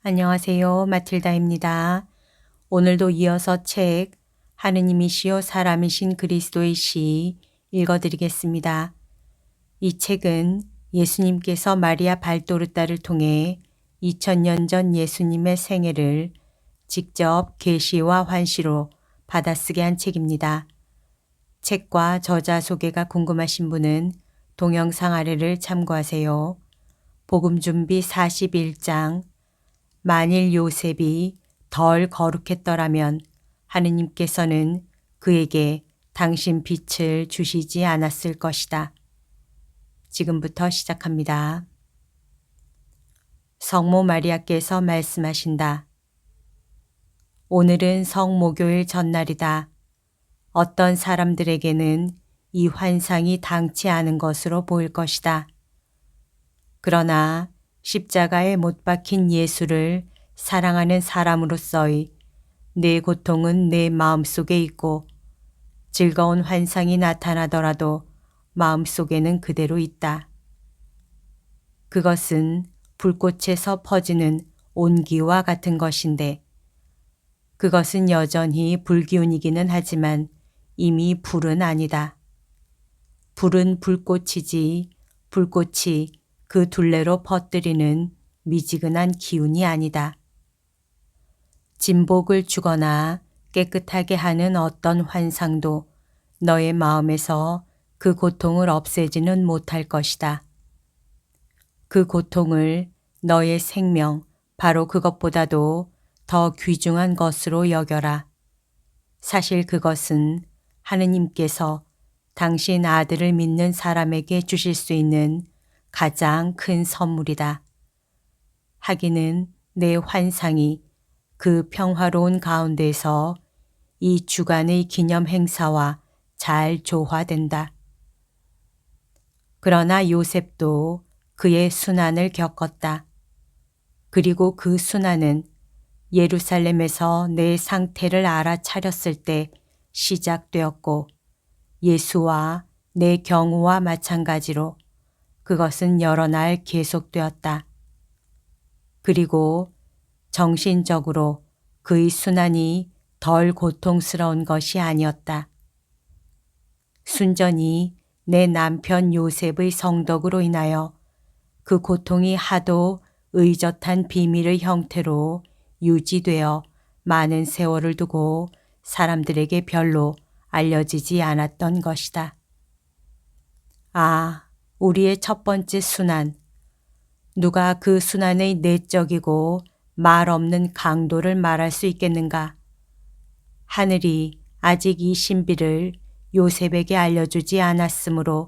안녕하세요. 마틸다입니다. 오늘도 이어서 책 하느님이시요 사람이신 그리스도의 시 읽어드리겠습니다. 이 책은 예수님께서 마리아 발도르타를 통해 2000년 전 예수님의 생애를 직접 계시와 환시로 받아쓰게 한 책입니다. 책과 저자 소개가 궁금하신 분은 동영상 아래를 참고하세요. 복음 준비 41장 만일 요셉이 덜 거룩했더라면 하느님께서는 그에게 당신 빛을 주시지 않았을 것이다. 지금부터 시작합니다. 성모 마리아께서 말씀하신다. 오늘은 성모교일 전날이다. 어떤 사람들에게는 이 환상이 당치 않은 것으로 보일 것이다. 그러나 십자가에 못 박힌 예수를 사랑하는 사람으로서의 내 고통은 내 마음속에 있고 즐거운 환상이 나타나더라도 마음속에는 그대로 있다. 그것은 불꽃에서 퍼지는 온기와 같은 것인데 그것은 여전히 불기운이기는 하지만 이미 불은 아니다. 불은 불꽃이지 불꽃이 그 둘레로 퍼뜨리는 미지근한 기운이 아니다. 진복을 주거나 깨끗하게 하는 어떤 환상도 너의 마음에서 그 고통을 없애지는 못할 것이다. 그 고통을 너의 생명, 바로 그것보다도 더 귀중한 것으로 여겨라. 사실 그것은 하느님께서 당신 아들을 믿는 사람에게 주실 수 있는 가장 큰 선물이다. 하기는 내 환상이 그 평화로운 가운데서 이 주간의 기념 행사와 잘 조화된다. 그러나 요셉도 그의 순환을 겪었다. 그리고 그 순환은 예루살렘에서 내 상태를 알아차렸을 때 시작되었고 예수와 내 경우와 마찬가지로 그것은 여러 날 계속되었다. 그리고 정신적으로 그의 순환이 덜 고통스러운 것이 아니었다. 순전히 내 남편 요셉의 성덕으로 인하여 그 고통이 하도 의젓한 비밀의 형태로 유지되어 많은 세월을 두고 사람들에게 별로 알려지지 않았던 것이다. 아, 우리의 첫 번째 순환. 누가 그 순환의 내적이고 말 없는 강도를 말할 수 있겠는가? 하늘이 아직 이 신비를 요셉에게 알려주지 않았으므로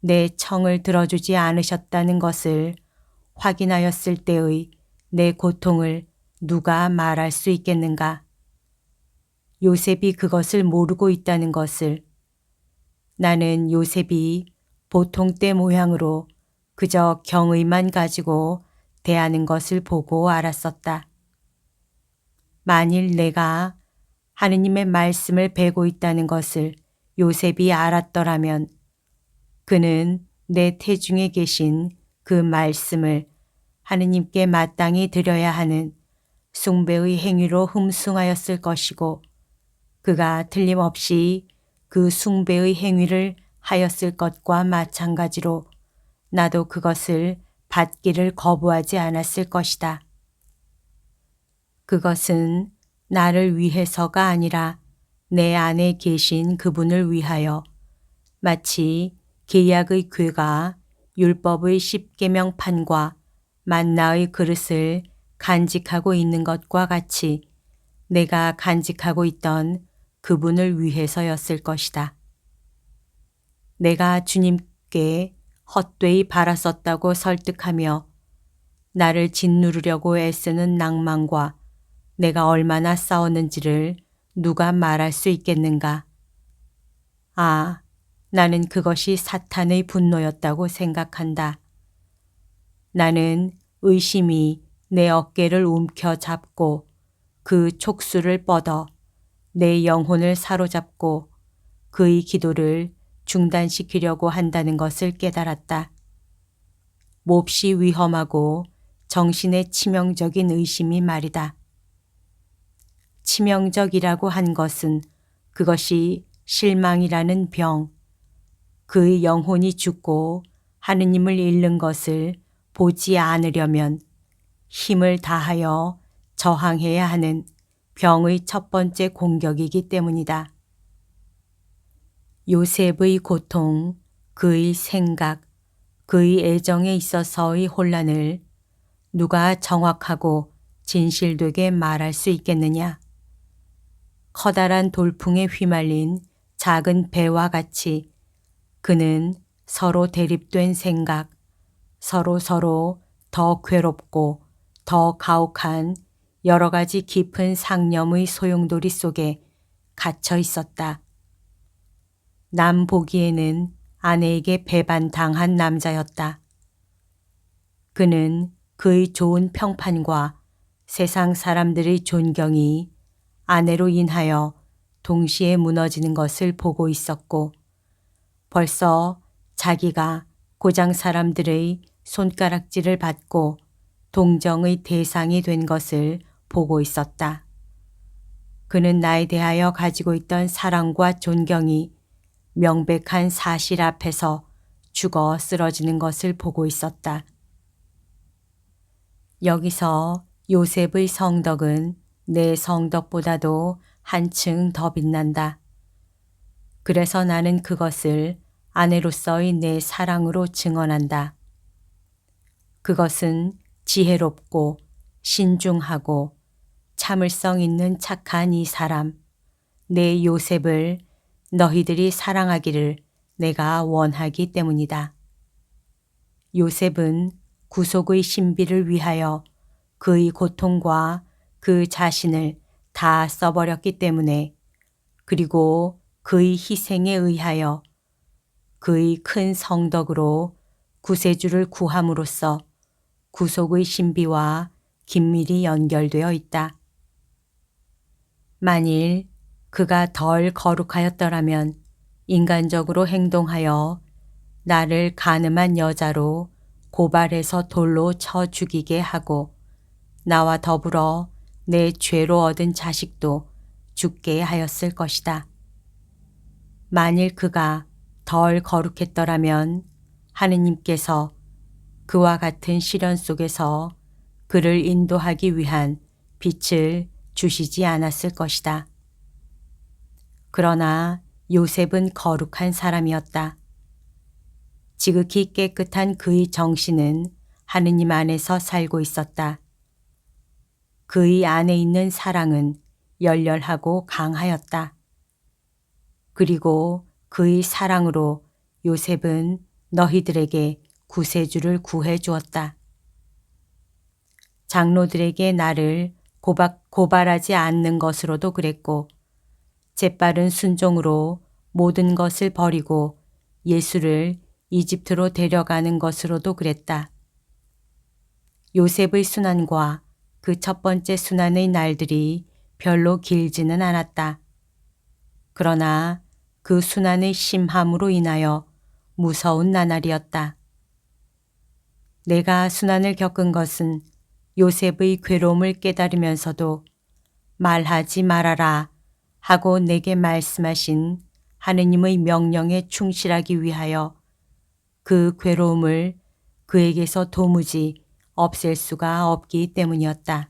내 청을 들어주지 않으셨다는 것을 확인하였을 때의 내 고통을 누가 말할 수 있겠는가? 요셉이 그것을 모르고 있다는 것을. 나는 요셉이 보통 때 모양으로 그저 경의만 가지고 대하는 것을 보고 알았었다. 만일 내가 하느님의 말씀을 베고 있다는 것을 요셉이 알았더라면 그는 내 태중에 계신 그 말씀을 하느님께 마땅히 드려야 하는 숭배의 행위로 흠숭하였을 것이고 그가 틀림없이 그 숭배의 행위를 하였을 것과 마찬가지로 나도 그것을 받기를 거부하지 않았을 것이다. 그것은 나를 위해서가 아니라 내 안에 계신 그분을 위하여 마치 계약의 궤가 율법의 십계명판과 만나의 그릇을 간직하고 있는 것과 같이 내가 간직하고 있던 그분을 위해서였을 것이다. 내가 주님께 헛되이 바랐었다고 설득하며 나를 짓누르려고 애쓰는 낭만과 내가 얼마나 싸웠는지를 누가 말할 수 있겠는가? 아, 나는 그것이 사탄의 분노였다고 생각한다. 나는 의심이 내 어깨를 움켜잡고 그 촉수를 뻗어 내 영혼을 사로잡고 그의 기도를 중단시키려고 한다는 것을 깨달았다. 몹시 위험하고 정신의 치명적인 의심이 말이다. 치명적이라고 한 것은 그것이 실망이라는 병, 그의 영혼이 죽고 하느님을 잃는 것을 보지 않으려면 힘을 다하여 저항해야 하는 병의 첫 번째 공격이기 때문이다. 요셉의 고통, 그의 생각, 그의 애정에 있어서의 혼란을 누가 정확하고 진실되게 말할 수 있겠느냐? 커다란 돌풍에 휘말린 작은 배와 같이 그는 서로 대립된 생각, 서로 더 괴롭고 더 가혹한 여러 가지 깊은 상념의 소용돌이 속에 갇혀 있었다. 남 보기에는 아내에게 배반당한 남자였다. 그는 그의 좋은 평판과 세상 사람들의 존경이 아내로 인하여 동시에 무너지는 것을 보고 있었고 벌써 자기가 고장 사람들의 손가락질을 받고 동정의 대상이 된 것을 보고 있었다. 그는 나에 대하여 가지고 있던 사랑과 존경이 명백한 사실 앞에서 죽어 쓰러지는 것을 보고 있었다. 여기서 요셉의 성덕은 내 성덕보다도 한층 더 빛난다. 그래서 나는 그것을 아내로서의 내 사랑으로 증언한다. 그것은 지혜롭고 신중하고 참을성 있는 착한 이 사람, 내 요셉을 너희들이 사랑하기를 내가 원하기 때문이다. 요셉은 구속의 신비를 위하여 그의 고통과 그 자신을 다 써버렸기 때문에 그리고 그의 희생에 의하여 그의 큰 성덕으로 구세주를 구함으로써 구속의 신비와 긴밀히 연결되어 있다. 만일 그가 덜 거룩하였더라면 인간적으로 행동하여 나를 간음한 여자로 고발해서 돌로 쳐 죽이게 하고 나와 더불어 내 죄로 얻은 자식도 죽게 하였을 것이다. 만일 그가 덜 거룩했더라면 하느님께서 그와 같은 시련 속에서 그를 인도하기 위한 빛을 주시지 않았을 것이다. 그러나 요셉은 거룩한 사람이었다. 지극히 깨끗한 그의 정신은 하느님 안에서 살고 있었다. 그의 안에 있는 사랑은 열렬하고 강하였다. 그리고 그의 사랑으로 요셉은 너희들에게 구세주를 구해 주었다. 장로들에게 나를 고발하지 않는 것으로도 그랬고 재빠른 순종으로 모든 것을 버리고 예수를 이집트로 데려가는 것으로도 그랬다. 요셉의 순환과 그 첫 번째 순환의 날들이 별로 길지는 않았다. 그러나 그 순환의 심함으로 인하여 무서운 나날이었다. 내가 순환을 겪은 것은 요셉의 괴로움을 깨달으면서도 말하지 말아라 하고 내게 말씀하신 하느님의 명령에 충실하기 위하여 그 괴로움을 그에게서 도무지 없앨 수가 없기 때문이었다.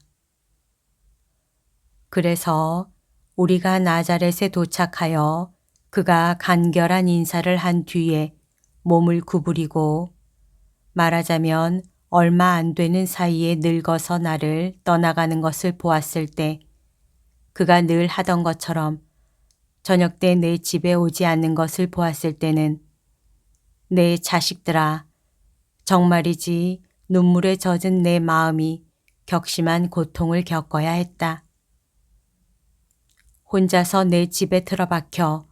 그래서 우리가 나자렛에 도착하여 그가 간결한 인사를 한 뒤에 몸을 구부리고 말하자면 얼마 안 되는 사이에 늙어서 나를 떠나가는 것을 보았을 때 그가 늘 하던 것처럼 저녁 때 내 집에 오지 않는 것을 보았을 때는 내 자식들아, 정말이지 눈물에 젖은 내 마음이 격심한 고통을 겪어야 했다. 혼자서 내 집에 틀어박혀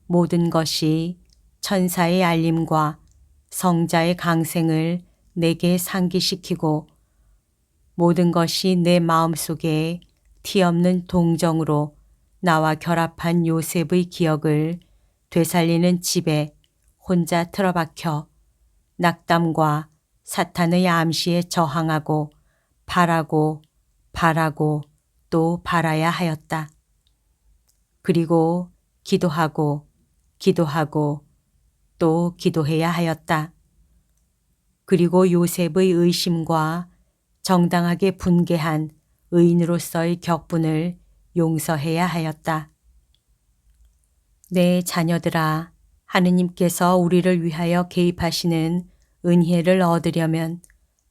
모든 것이 천사의 알림과 성자의 강생을 내게 상기시키고 모든 것이 내 마음속에 티없는 동정으로 나와 결합한 요셉의 기억을 되살리는 집에 혼자 틀어박혀 낙담과 사탄의 암시에 저항하고 바라고 바라고 또 바라야 하였다. 그리고 기도하고 기도하고 또 기도해야 하였다. 그리고 요셉의 의심과 정당하게 분개한 의인으로서의 격분을 용서해야 하였다. 내 자녀들아, 하느님께서 우리를 위하여 개입하시는 은혜를 얻으려면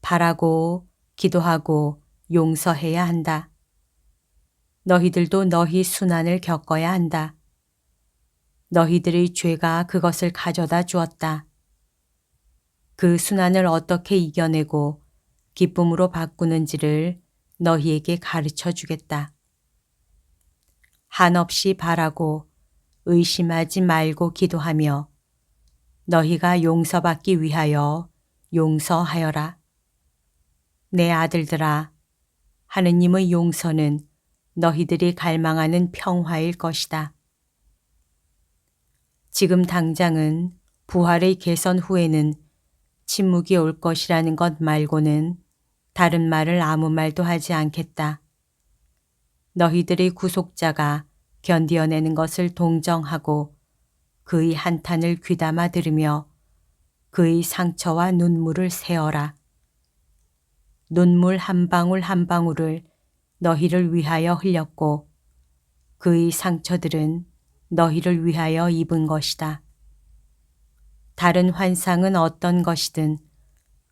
바라고 기도하고 용서해야 한다. 너희들도 너희 순환을 겪어야 한다. 너희들의 죄가 그것을 가져다 주었다. 그 순환을 어떻게 이겨내고 기쁨으로 바꾸는지를 너희에게 가르쳐 주겠다. 한없이 바라고 의심하지 말고 기도하며 너희가 용서받기 위하여 용서하여라. 내 아들들아, 하느님의 용서는 너희들이 갈망하는 평화일 것이다. 지금 당장은 부활의 개선 후에는 침묵이 올 것이라는 것 말고는 다른 말을 아무 말도 하지 않겠다. 너희들의 구속자가 견디어내는 것을 동정하고 그의 한탄을 귀담아 들으며 그의 상처와 눈물을 세어라. 눈물 한 방울 한 방울을 너희를 위하여 흘렸고 그의 상처들은 너희를 위하여 입은 것이다. 다른 환상은 어떤 것이든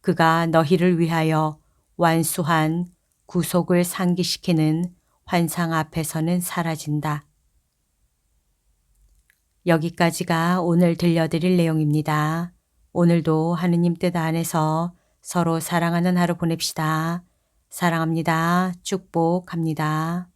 그가 너희를 위하여 완수한 구속을 상기시키는 환상 앞에서는 사라진다. 여기까지가 오늘 들려드릴 내용입니다. 오늘도 하느님 뜻 안에서 서로 사랑하는 하루 보냅시다. 사랑합니다. 축복합니다.